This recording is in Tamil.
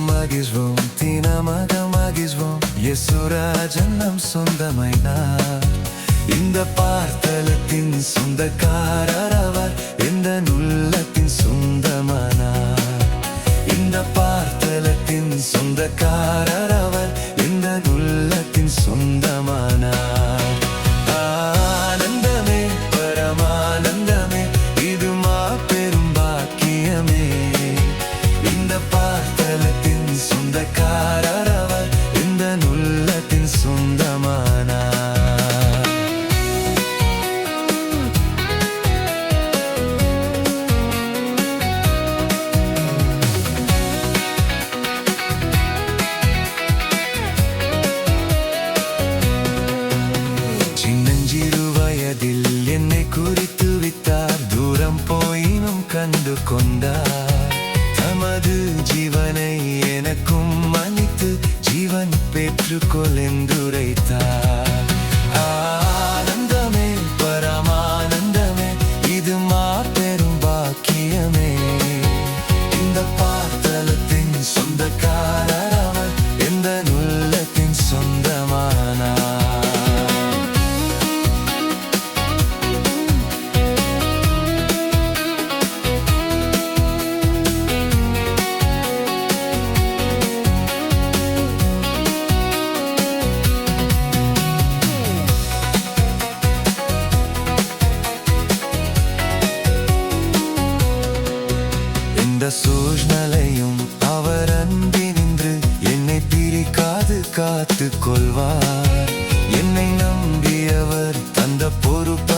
మగిజ్వం తినమగ మగిజ్వం యేசுராஜன் நம் சொந்தமைனார் இந்த பார்த்தலத்தின் சொந்தக்காரர் அவர் எந்த உள்ளத்தின் சொந்தமானார் இந்த பார்த்தலத்தின் சொந்தக்காரர் அவர் எந்த உள்ளத்தின் சொந்தமானார் ஆனந்தமே பரமானந்தமே இது மாபெரும் பாக்கியமே இந்த பார்த்தலத்தின் சொந்தக்காரர் அவர் இந்த உள்ளத்தின் சொந்தமானார் சின்னஞ்சிறு வயதில் என்னை குறித்து விட்டார் தூரம் போயினும் கண்டு கொண்டார் தமது ஜீவனை எனக்கும் மன்னித்து ஜீவன் பெற்றுக்கொள் என்றுரைத்தார் ஆனந்தமே பரமானந்தமே இது மாபெரும் பாக்கியமே இந்த பார்த்தலத்தின் சொந்தக்காரர் அவர் எந்த உள்ளத்தின் சொந்தமானார் இந்த சூழ்நிலையும் அவர் அன்பினின்று என்னை பிரிக்காது காத்து கொள்வார் என்னை நம்பியவர் தந்த பொறுப்பு